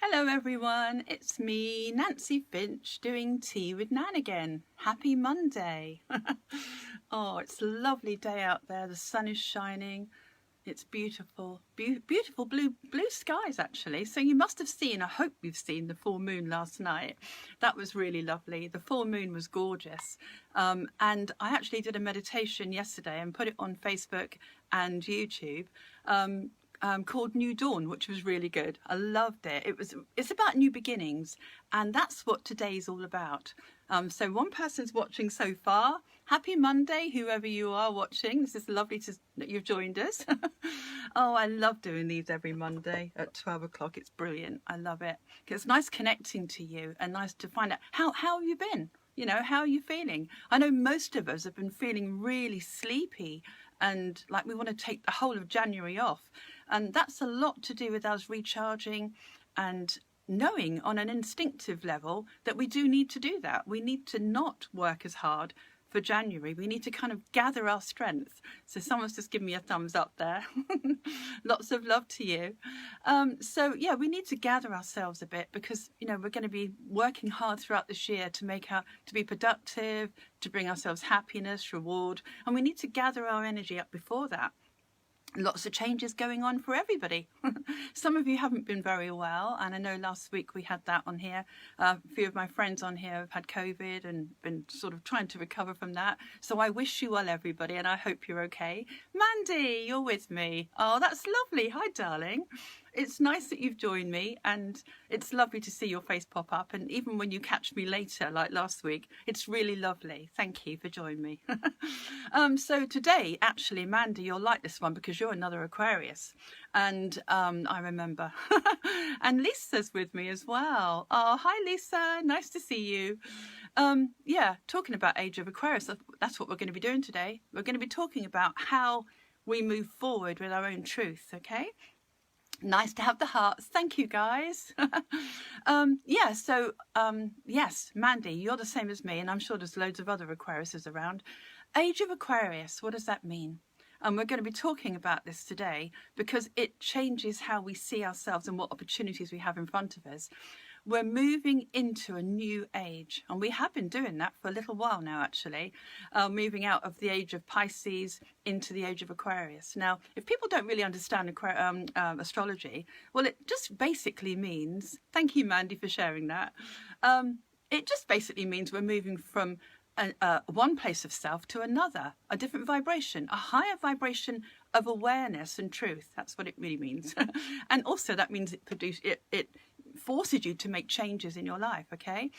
Hello everyone, it's me, Nancy Finch, doing tea with Nan again. Happy Monday. Oh, it's a lovely day out there. The sun is shining. It's beautiful, beautiful blue skies actually. So you must have seen, I hope you've seen the full moon last night. That was really lovely. The full moon was gorgeous. And I actually did a meditation yesterday and put it on Facebook and YouTube. Called New Dawn, which was really good. I loved it. It's about new beginnings, and that's what today's all about. So one person's watching so far. Happy Monday, whoever you are watching. This is lovely that you've joined us. Oh, I love doing these every Monday at 12 o'clock. It's brilliant. I love it. It's nice connecting to you and nice to find out how have you been? You know, how are you feeling? I know most of us have been feeling really sleepy and like we want to take the whole of January off. And that's a lot to do with us recharging and knowing on an instinctive level that we do need to do that. We need to not work as hard for January. We need to kind of gather our strength. So someone's just given me a thumbs up there. Lots of love to you. So yeah, we need to gather ourselves a bit because, you know, we're going to be working hard throughout this year to be productive, to bring ourselves happiness, reward, and we need to gather our energy up before that. Lots of changes going on for everybody. Some of you haven't been very well, and I know last week we had that on here. A few of my friends on here have had COVID and been sort of trying to recover from that. So I wish you well, everybody, and I hope you're okay. Mandy, you're with me. Oh, that's lovely. Hi, darling. It's nice that you've joined me, and it's lovely to see your face pop up. And even when you catch me later, like last week, it's really lovely. Thank you for joining me. So today, actually, Mandy, you'll like this one because you're another Aquarius. And I remember. And Lisa's with me as well. Oh, hi, Lisa. Nice to see you. Yeah, talking about Age of Aquarius, that's what we're going to be doing today. We're going to be talking about how we move forward with our own truth, okay? Nice to have the hearts. Thank you, guys. Yes, Mandy, you're the same as me, and I'm sure there's loads of other Aquariuses around. Age of Aquarius, what does that mean? And we're going to be talking about this today because it changes how we see ourselves and what opportunities we have in front of us. We're moving into a new age, and we have been doing that for a little while now, actually, moving out of the age of Pisces into the age of Aquarius. Now, if people don't really understand astrology, well, it just basically means, thank you, Mandy, for sharing that. It just basically means we're moving from one place of self to another, a different vibration, a higher vibration of awareness and truth. That's what it really means. And also that means it forces you to make changes in your life, okay?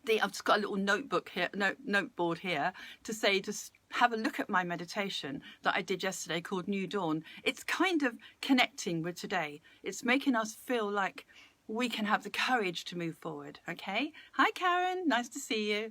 I've just got a little notebook here, noteboard here to say, just have a look at my meditation that I did yesterday called New Dawn. It's kind of connecting with today. It's making us feel like we can have the courage to move forward, okay? Hi, Karen, nice to see you.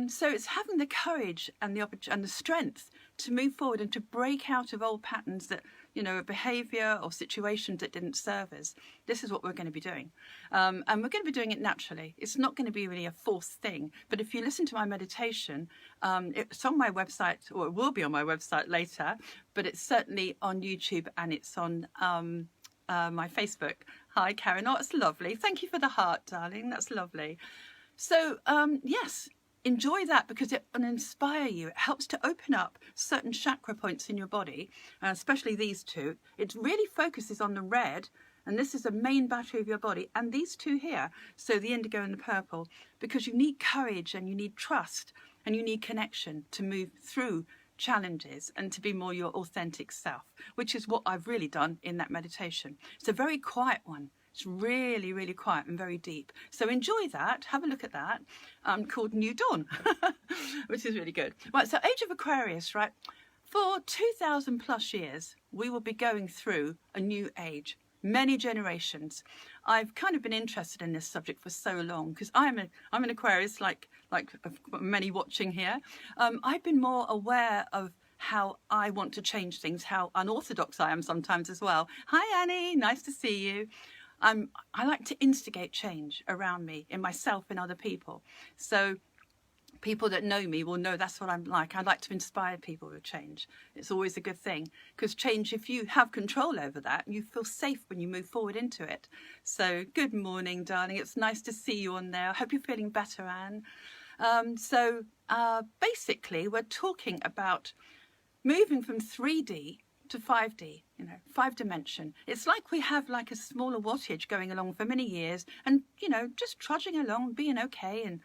So it's having the courage and the strength to move forward and to break out of old patterns that, you know, behaviour or situations that didn't serve us. This is what we're going to be doing. And we're going to be doing it naturally. It's not going to be really a forced thing. But if you listen to my meditation, it's on my website, or it will be on my website later, but it's certainly on YouTube and it's on my Facebook. Hi, Karen. Oh, it's lovely. Thank you for the heart, darling. That's lovely. So, yes. Enjoy that because it will inspire you. It helps to open up certain chakra points in your body, especially these two. It really focuses on the red, and this is the main battery of your body, and these two here, so the indigo and the purple, because you need courage and you need trust and you need connection to move through challenges and to be more your authentic self, which is what I've really done in that meditation. It's a very quiet one. It's really, really quiet and very deep. So enjoy that. Have a look at that. Called New Dawn, which is really good. Right, so Age of Aquarius, right? For 2,000 plus years, we will be going through a new age. Many generations. I've kind of been interested in this subject for so long because I'm an Aquarius, like many watching here. I've been more aware of how I want to change things, how unorthodox I am sometimes as well. Hi, Annie. Nice to see you. I like to instigate change around me, in myself and other people. So People that know me will know that's what I'm like. I like to inspire people with change. It's always a good thing, because change, if you have control over that, you feel safe when you move forward into it. So good morning, darling. It's nice to see you on there. I hope you're feeling better, Anne. Basically, we're talking about moving from 3D to 5D, 5-dimension. It's like we have like a smaller wattage going along for many years and, just trudging along, being okay and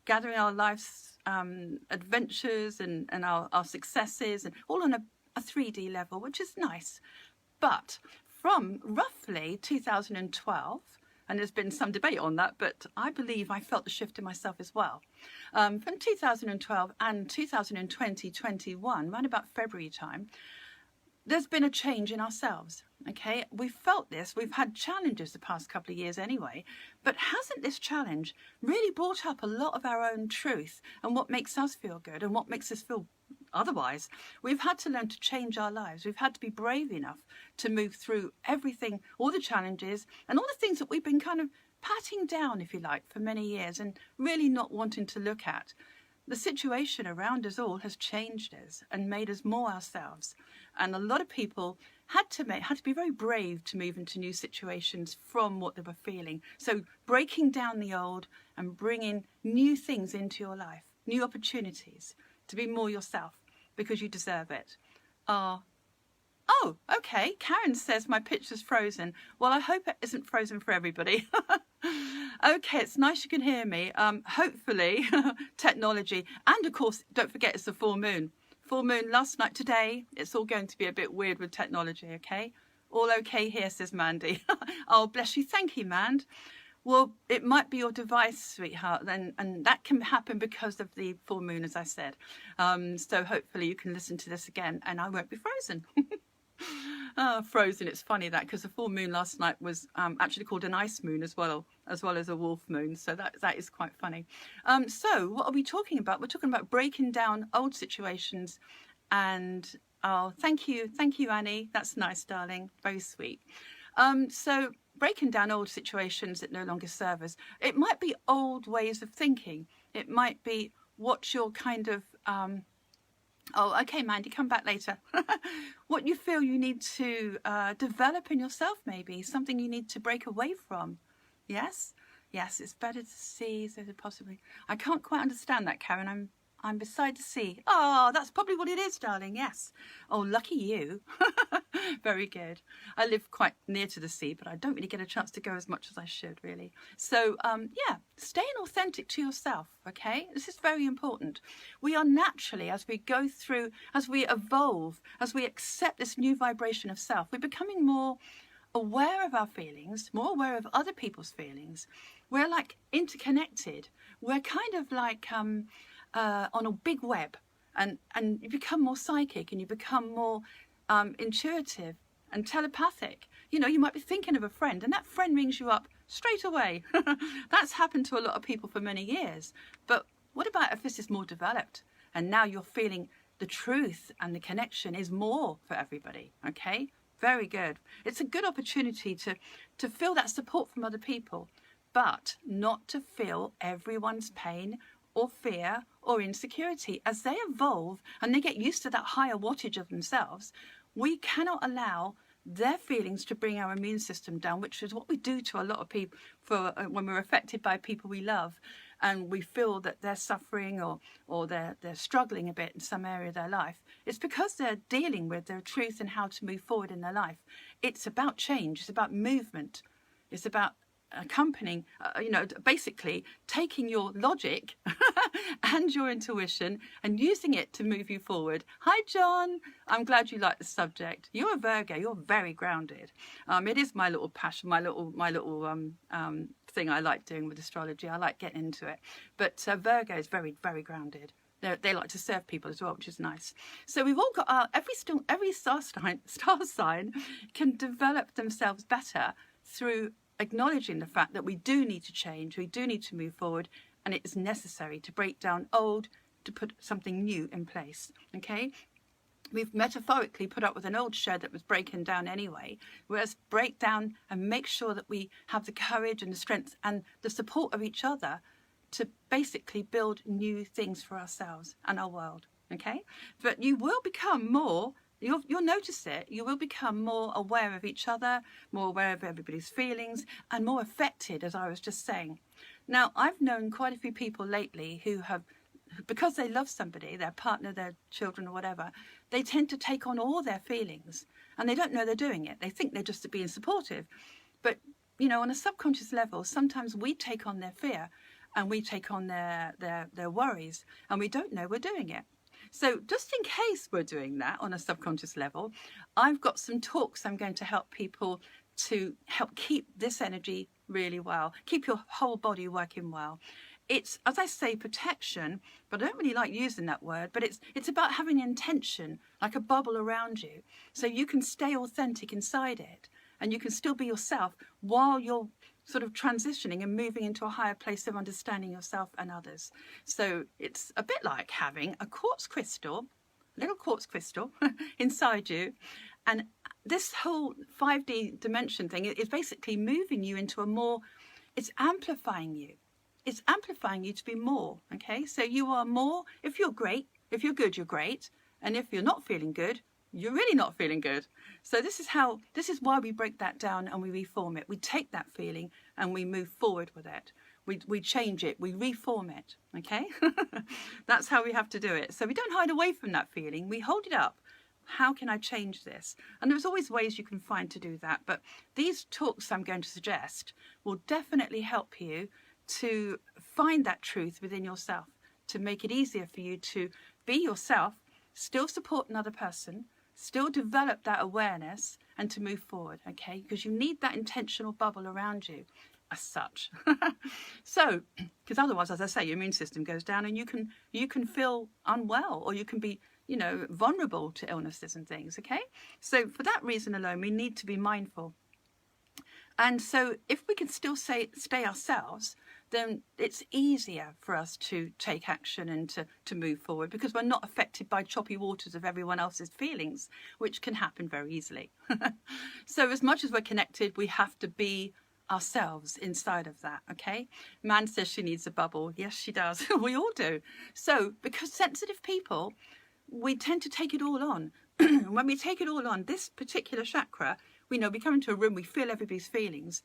gathering our life's adventures and our successes, and all on a 3D level, which is nice. But from roughly 2012, and there's been some debate on that, but I believe I felt the shift in myself as well. From 2012 and 2021, around about February time, there's been a change in ourselves, okay? We've felt this. We've had challenges the past couple of years anyway, but hasn't this challenge really brought up a lot of our own truth and what makes us feel good and what makes us feel otherwise? We've had to learn to change our lives. We've had to be brave enough to move through everything, all the challenges and all the things that we've been kind of patting down, if you like, for many years and really not wanting to look at. The situation around us all has changed us and made us more ourselves. And a lot of people had to be very brave to move into new situations from what they were feeling. So breaking down the old and bringing new things into your life, new opportunities to be more yourself, because you deserve it. Oh, okay. Karen says my picture's frozen. Well, I hope it isn't frozen for everybody. Okay, it's nice you can hear me. Hopefully, technology. And of course, don't forget it's the full moon. Full moon last night, today. It's all going to be a bit weird with technology, okay? All okay here, says Mandy. Oh, bless you. Thank you, Mand. Well, it might be your device, sweetheart, and that can happen because of the full moon, as I said. So hopefully you can listen to this again and I won't be frozen. Frozen, it's funny that, because the full moon last night was actually called an ice moon as well as a wolf moon, so that is quite funny. So what are we talking about? We're talking about breaking down old situations, and thank you Annie, that's nice, darling, very sweet. So breaking down old situations that no longer serve us. It might be old ways of thinking. It might be what you're kind of oh, okay, Mandy, come back later. What you feel you need to develop in yourself, maybe. Something you need to break away from. Yes? Yes, it's better to see, so possibly. I can't quite understand that, Karen. I'm beside the sea. Oh, that's probably what it is, darling. Yes. Oh, lucky you. Very good. I live quite near to the sea, but I don't really get a chance to go as much as I should, really. So, yeah, staying authentic to yourself, okay? This is very important. We are naturally, as we go through, as we evolve, as we accept this new vibration of self, we're becoming more aware of our feelings, more aware of other people's feelings. We're like interconnected. We're kind of like on a big web, and you become more psychic and you become more intuitive and telepathic. You know, you might be thinking of a friend and that friend rings you up straight away. That's happened to a lot of people for many years. But what about if this is more developed and now you're feeling the truth and the connection is more for everybody? Okay, very good. It's a good opportunity to feel that support from other people, but not to feel everyone's pain or fear or insecurity. As they evolve and they get used to that higher wattage of themselves, we cannot allow their feelings to bring our immune system down, which is what we do to a lot of people when we're affected by people we love and we feel that they're suffering or they're struggling a bit in some area of their life. It's because they're dealing with their truth and how to move forward in their life. It's about change. It's about movement. It's about accompanying, basically taking your logic and your intuition and using it to move you forward. Hi, John. I'm glad you like the subject. You're a Virgo. You're very grounded. It is my little passion, my little thing I like doing with astrology. I like getting into it. But Virgo is very, very grounded. They like to serve people as well, which is nice. So we've all got every star sign can develop themselves better through acknowledging the fact that we do need to change, we do need to move forward, and it is necessary to break down old to put something new in place, okay? We've metaphorically put up with an old shed that was breaking down anyway, whereas break down and make sure that we have the courage and the strength and the support of each other to basically build new things for ourselves and our world, okay? But you will become more, you'll notice it, you will become more aware of each other, more aware of everybody's feelings, and more affected, as I was just saying. Now, I've known quite a few people lately who have, because they love somebody, their partner, their children, or whatever, they tend to take on all their feelings, and they don't know they're doing it. They think they're just being supportive. But, you know, on a subconscious level, sometimes we take on their fear, and we take on their worries, and we don't know we're doing it. So just in case we're doing that on a subconscious level, I've got some talks I'm going to help people to help keep this energy really well, keep your whole body working well. It's, as I say, protection, but I don't really like using that word, but it's about having intention, like a bubble around you, so you can stay authentic inside it, and you can still be yourself while you're sort of transitioning and moving into a higher place of understanding yourself and others. So it's a bit like having a quartz crystal, little quartz crystal inside you, and this whole 5D dimension thing is basically moving you into a more, it's amplifying you. It's amplifying you to be more, okay? So you are more, if you're great, if you're good, you're great. And if you're not feeling good, you're really not feeling good. So this is why we break that down and we reform it. We take that feeling and we move forward with it. We change it, we reform it, okay? That's how we have to do it. So we don't hide away from that feeling, we hold it up. How can I change this? And there's always ways you can find to do that. But these talks I'm going to suggest will definitely help you to find that truth within yourself, to make it easier for you to be yourself, still support another person, still develop that awareness, and to move forward, okay? Because you need that intentional bubble around you as such. So, because otherwise, as I say, your immune system goes down and you can feel unwell, or you can be, you know, vulnerable to illnesses and things, okay? So for that reason alone, we need to be mindful. And so if we can still stay ourselves, then it's easier for us to take action and to move forward, because we're not affected by choppy waters of everyone else's feelings, which can happen very easily. So as much as we're connected, we have to be ourselves inside of that, okay? Man says she needs a bubble. Yes, she does. We all do. So because sensitive people, we tend to take it all on. When we take it all on, this particular chakra, we know we come into a room, we feel everybody's feelings.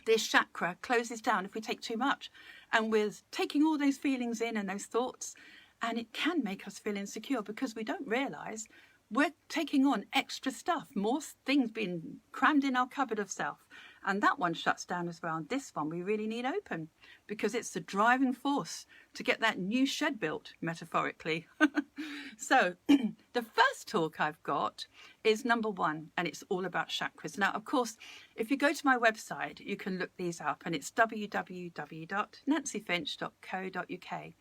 This chakra closes down if we take too much, and we're taking all those feelings in and those thoughts, and it can make us feel insecure because we don't realise we're taking on extra stuff, more things being crammed in our cupboard of self, and that one shuts down as well. And this one we really need open, because it's the driving force to get that new shed built, metaphorically. So the first talk I've got is number 1, and it's all about chakras. Now, of course, if you go to my website, you can look these up, and it's www.nancyfinch.co.uk.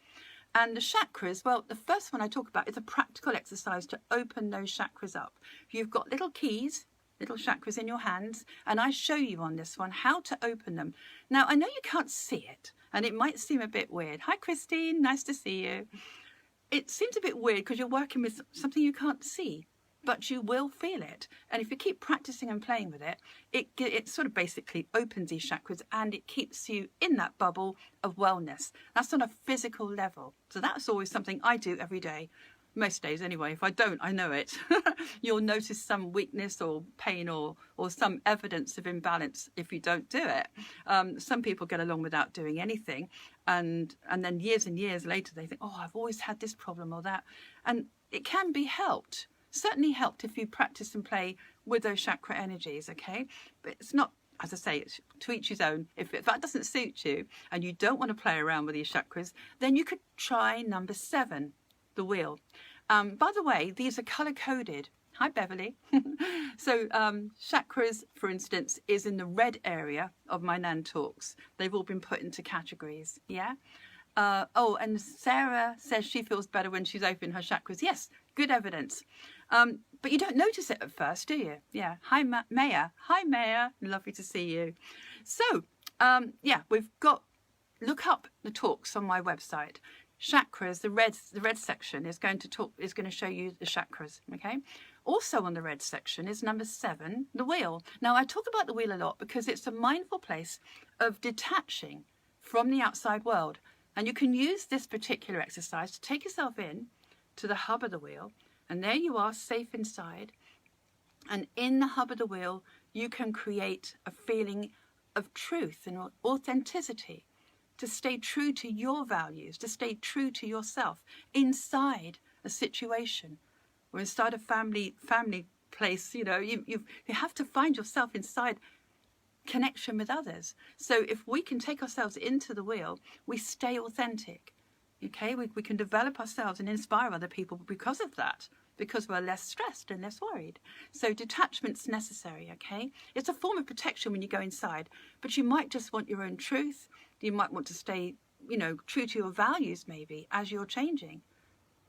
And the chakras, well, the first one I talk about is a practical exercise to open those chakras up. You've got little keys, little chakras in your hands, and I show you on this one how to open them. Now, I know you can't see it, and it might seem a bit weird. Hi, Christine, nice to see you. It seems a bit weird because you're working with something you can't see, but you will feel it. And if you keep practicing and playing with it, it sort of basically opens these chakras, and it keeps you in that bubble of wellness. That's on a physical level. So that's always something I do every day. Most days anyway. If I don't, I know it. You'll notice some weakness or pain or some evidence of imbalance if you don't do it. Some people get along without doing anything, and then years and years later they think, oh, I've always had this problem or that. And it can be helped. Certainly helped if you practice and play with those chakra energies, okay? But it's not, as I say, it's to each his own. If that doesn't suit you and you don't want to play around with these chakras, then you could try number 7, the wheel. By the way, these are color-coded. Hi, Beverly. So chakras, for instance, is in the red area of my Nan talks. They've all been put into categories, yeah? Oh, and Sarah says she feels better when she's opened her chakras. Yes, good evidence. But you don't notice it at first, do you? Yeah. Hi, Maya. Hi, Maya. Lovely to see you. So, yeah, we've got, look up the talks on my website. Chakras, the red section is going to show you the chakras, okay? Also on the red section is number 7, the wheel. Now, I talk about the wheel a lot because it's a mindful place of detaching from the outside world. And you can use this particular exercise to take yourself in to the hub of the wheel, and there you are, safe inside. And in the hub of the wheel, you can create a feeling of truth and authenticity, to stay true to your values, to stay true to yourself inside a situation or inside a family place. You know, you have to find yourself inside connection with others. So if we can take ourselves into the wheel, we stay authentic. Okay, we can develop ourselves and inspire other people because of that, because we're less stressed and less worried. So detachment's necessary, okay? It's a form of protection when you go inside, but you might just want your own truth. You might want to stay, you know, true to your values maybe as you're changing,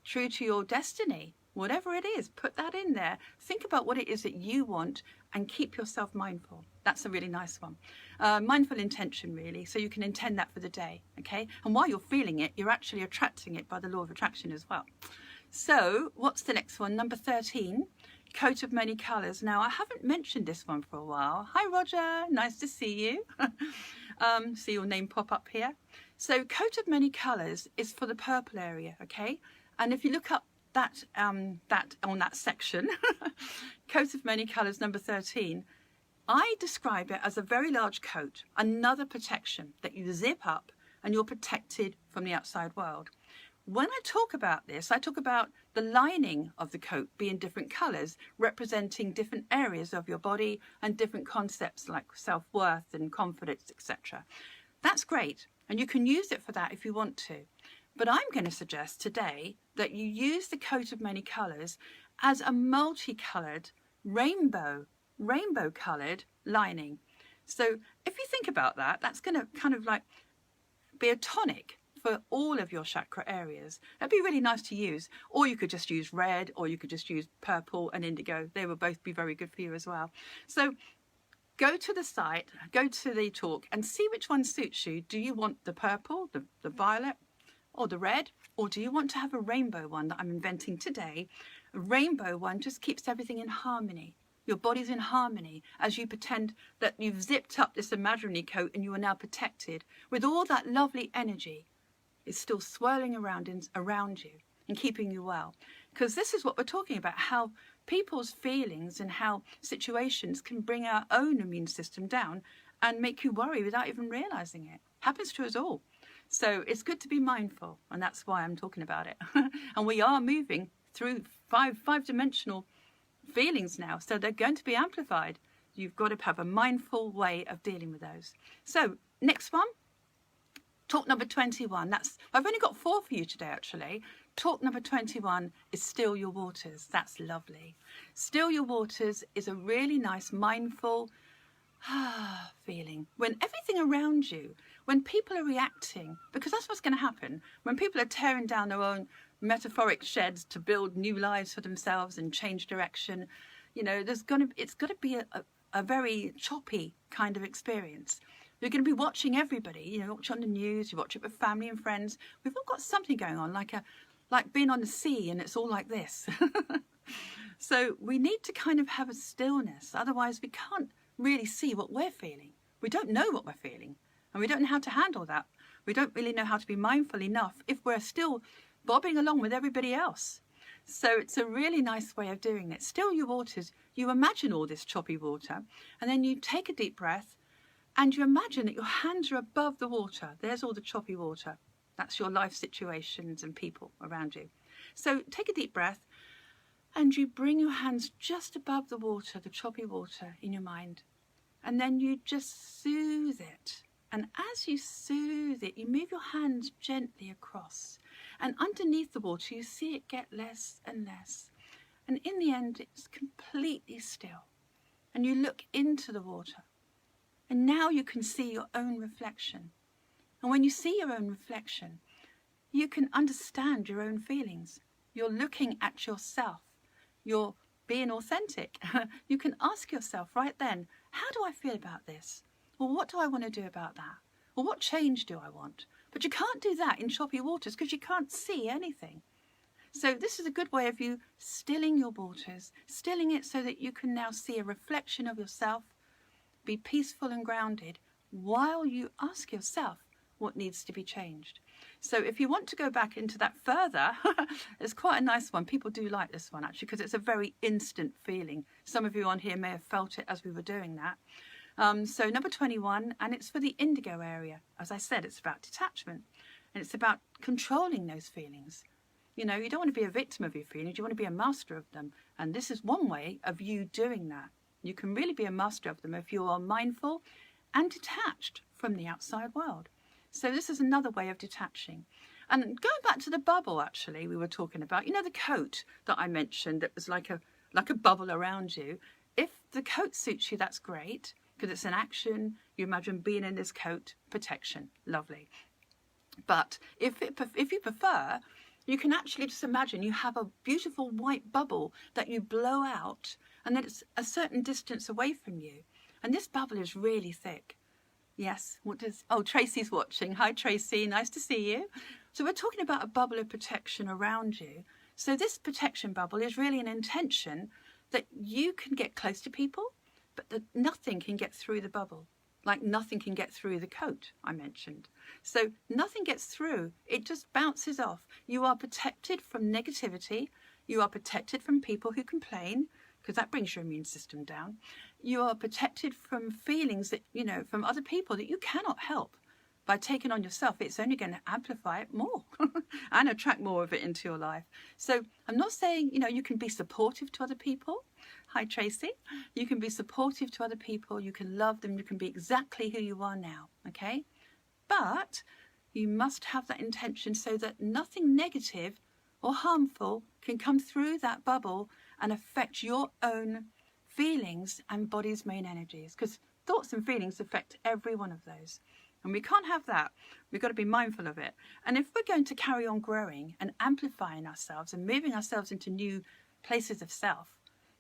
true to your destiny, whatever it is, put that in there. Think about what it is that you want and keep yourself mindful. That's a really nice one. Mindful intention, really. So you can intend that for the day, okay? And while you're feeling it, you're actually attracting it by the law of attraction as well. So what's the next one? Number 13, coat of many colours. Now, I haven't mentioned this one for a while. Hi, Roger. Nice to see you. See your name pop up here. So coat of many colours is for the purple area, okay? And if you look up that on that section, coat of many colours, number 13, I describe it as a very large coat, another protection that you zip up and you're protected from the outside world. When I talk about this, I talk about the lining of the coat being different colours, representing different areas of your body and different concepts like self-worth and confidence, etc. That's great, and you can use it for that if you want to. But I'm going to suggest today that you use the coat of many colours as a multicoloured rainbow coloured lining. So if you think about that, that's going to kind of like be a tonic for all of your chakra areas. That'd be really nice to use. Or you could just use red, or you could just use purple and indigo. They will both be very good for you as well. So go to the site, go to the talk and see which one suits you. Do you want the purple, the violet, or the red? Or do you want to have a rainbow one that I'm inventing today? A rainbow one just keeps everything in harmony. Your body's in harmony as you pretend that you've zipped up this imaginary coat and you are now protected with all that lovely energy. It's still swirling around you and keeping you well. Because this is what we're talking about, how people's feelings and how situations can bring our own immune system down and make you worry without even realizing it. Happens to us all. So it's good to be mindful, and that's why I'm talking about it. And we are moving through five-dimensional feelings now, so they're going to be amplified. You've got to have a mindful way of dealing with those. So next one, talk number 21. I've only got 4 for you today, actually. Talk number 21 is still your waters. That's lovely. Still your waters is a really nice mindful feeling when everything around you, when people are reacting, because that's what's going to happen when people are tearing down their own metaphoric sheds to build new lives for themselves and change direction. You know, it's going to be a very choppy kind of experience. You're going to be watching everybody. You know, watch on the news. You watch it with family and friends. We've all got something going on, like being on the sea, and it's all like this. So we need to kind of have a stillness. Otherwise, we can't really see what we're feeling. We don't know what we're feeling, and we don't know how to handle that. We don't really know how to be mindful enough if we're still bobbing along with everybody else. So it's a really nice way of doing it. Still your waters. You imagine all this choppy water, and then you take a deep breath, and you imagine that your hands are above the water. There's all the choppy water. That's your life situations and people around you. So take a deep breath, and you bring your hands just above the water, the choppy water in your mind. And then you just soothe it. And as you soothe it, you move your hands gently across. And underneath the water, you see it get less and less. And in the end, it's completely still. And you look into the water. And now you can see your own reflection. And when you see your own reflection, you can understand your own feelings. You're looking at yourself. You're being authentic. You can ask yourself right then, how do I feel about this? Well, what do I want to do about that? Well, what change do I want? But you can't do that in choppy waters because you can't see anything. So this is a good way of you stilling your waters, stilling it so that you can now see a reflection of yourself, be peaceful and grounded, while you ask yourself, what needs to be changed. So if you want to go back into that further, it's quite a nice one. People do like this one, actually, because it's a very instant feeling. Some of you on here may have felt it as we were doing that. So number 21, and it's for the indigo area. As I said, it's about detachment, and it's about controlling those feelings. You know, you don't want to be a victim of your feelings. You want to be a master of them. And this is one way of you doing that. You can really be a master of them if you are mindful and detached from the outside world. So this is another way of detaching. And going back to the bubble, actually, we were talking about, you know, the coat that I mentioned that was like a bubble around you. If the coat suits you, that's great, because it's an action. You imagine being in this coat, protection, lovely. But if you prefer, you can actually just imagine you have a beautiful white bubble that you blow out, and then it's a certain distance away from you. And this bubble is really thick. Yes, Tracy's watching. Hi, Tracy, nice to see you. So we're talking about a bubble of protection around you. So this protection bubble is really an intention that you can get close to people, but that nothing can get through the bubble. Like nothing can get through the coat I mentioned. So nothing gets through. It just bounces off. You are protected from negativity. You are protected from people who complain, because that brings your immune system down. You are protected from feelings that, you know, from other people that you cannot help. By taking on yourself, it's only going to amplify it more and attract more of it into your life. So I'm not saying, you know, you can be supportive to other people. Hi, Tracy. You can be supportive to other people. You can love them. You can be exactly who you are now. Okay. But you must have that intention so that nothing negative or harmful can come through that bubble and affect your own feelings and body's main energies, because thoughts and feelings affect every one of those. And we can't have that. We've got to be mindful of it. And if we're going to carry on growing and amplifying ourselves and moving ourselves into new places of self,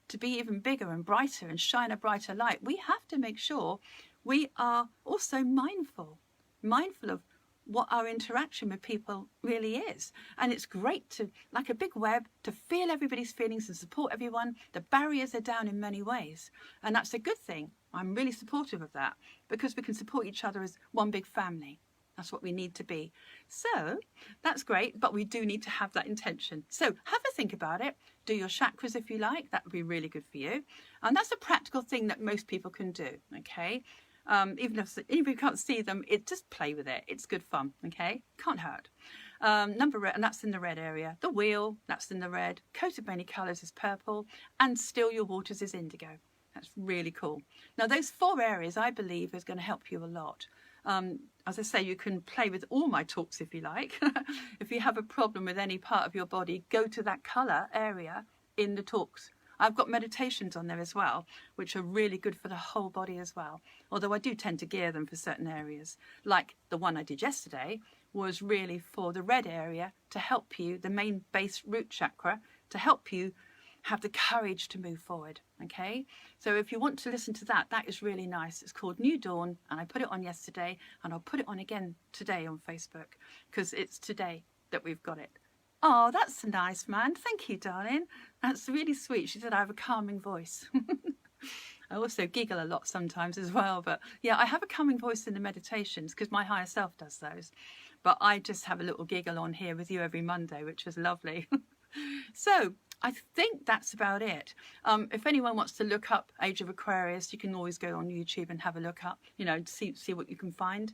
to be even bigger and brighter and shine a brighter light, we have to make sure we are also mindful of what our interaction with people really is. And it's great to, like a big web, to feel everybody's feelings and support everyone. The barriers are down in many ways, and that's a good thing. I'm really supportive of that, because we can support each other as one big family. That's what we need to be. So that's great, but we do need to have that intention. So have a think about it. Do your chakras if you like. That would be really good for you. And that's a practical thing that most people can do, okay? Even if you can't see them, just play with it. It's good fun, okay? Can't hurt. Number red, and that's in the red area. The wheel, that's in the red. Coat of many colours is purple. And still your waters is indigo. That's really cool. Now, those 4 areas, I believe, is going to help you a lot. As I say, you can play with all my talks if you like. If you have a problem with any part of your body, go to that colour area in the talks. I've got meditations on there as well, which are really good for the whole body as well. Although I do tend to gear them for certain areas. Like the one I did yesterday was really for the red area to help you, the main base root chakra, to help you have the courage to move forward. Okay, so if you want to listen to that, that is really nice. It's called New Dawn, and I put it on yesterday, and I'll put it on again today on Facebook, because it's today that we've got it. Oh, that's nice, man. Thank you, darling. That's really sweet. She said I have a calming voice. I also giggle a lot sometimes as well, but yeah, I have a calming voice in the meditations because my higher self does those. But I just have a little giggle on here with you every Monday, which is lovely. So I think that's about it. If anyone wants to look up Age of Aquarius, you can always go on YouTube and have a look up, you know, see what you can find.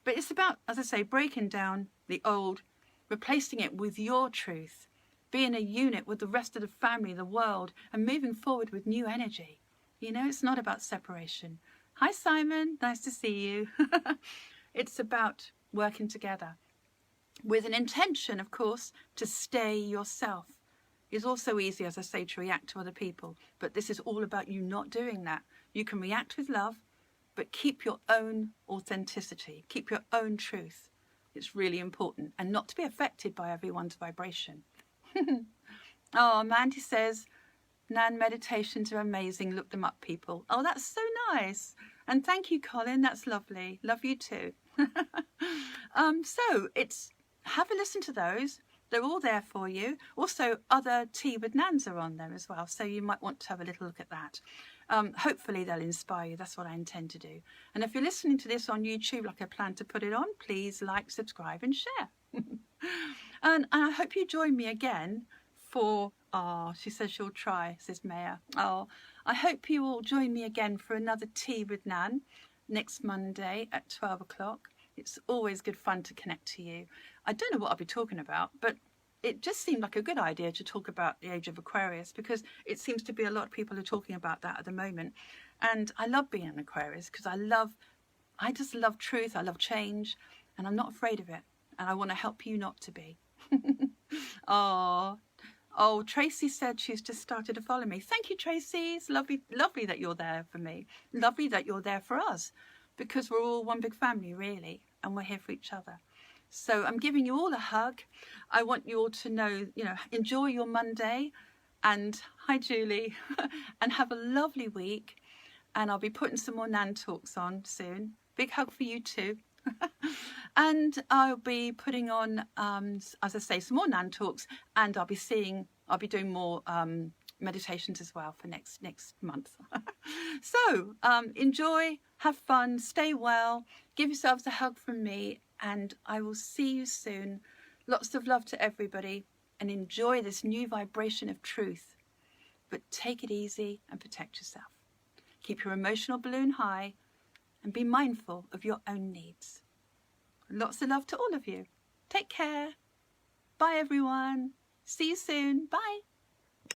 But it's about, as I say, breaking down the old, replacing it with your truth, being a unit with the rest of the family, the world, and moving forward with new energy. You know, it's not about separation. Hi, Simon. Nice to see you. It's about working together with an intention, of course, to stay yourself. It's also easy, as I say, to react to other people, but this is all about you not doing that. You can react with love, but keep your own authenticity, keep your own truth. It's really important, and not to be affected by everyone's vibration. Oh, Mandy says, Nan, meditations are amazing. Look them up, people. Oh, that's so nice. And thank you, Colin. That's lovely. Love you too. So have a listen to those. They're all there for you. Also, other Tea with Nans are on there as well, so you might want to have a little look at that. Hopefully they'll inspire you. That's what I intend to do. And if you're listening to this on YouTube, like I plan to put it on, please like, subscribe and share. And I hope you join me again for, she says she'll try, says Maya. I hope you will join me again for another Tea with Nan next Monday at 12 o'clock. It's always good fun to connect to you. I don't know what I'll be talking about, but it just seemed like a good idea to talk about the Age of Aquarius, because it seems to be a lot of people are talking about that at the moment. And I love being an Aquarius because I just love truth. I love change, and I'm not afraid of it. And I want to help you not to be. Oh, Tracy said she's just started to follow me. Thank you, Tracy. It's lovely that you're there for me. Lovely that you're there for us, because we're all one big family, really, and we're here for each other. So I'm giving you all a hug. I want you all to know, enjoy your Monday. And hi, Julie. And have a lovely week. And I'll be putting some more Nan talks on soon. Big hug for you too. And I'll be putting on, as I say, some more Nan talks. And I'll be doing more meditations as well for next month. So enjoy, have fun, stay well, give yourselves a hug from me. And I will see you soon. Lots of love to everybody, and enjoy this new vibration of truth. But take it easy and protect yourself. Keep your emotional balloon high and be mindful of your own needs. Lots of love to all of you. Take care. Bye, everyone. See you soon. Bye.